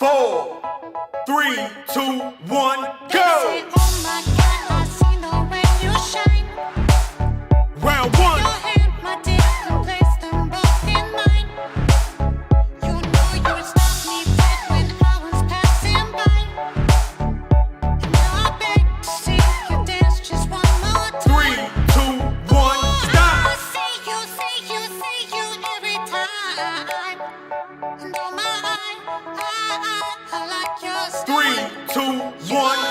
4, 3, 2, 1, go! Say, oh my God, I see the way you shine. Round 1. Your hand, my dick, and place them both in mine. You know you would stop me dead when I was passing by. And now I beg to see you dance just one more 3, time. 2, 1, stop! I see you every time. And oh my, I like your style. 3, 2, 1,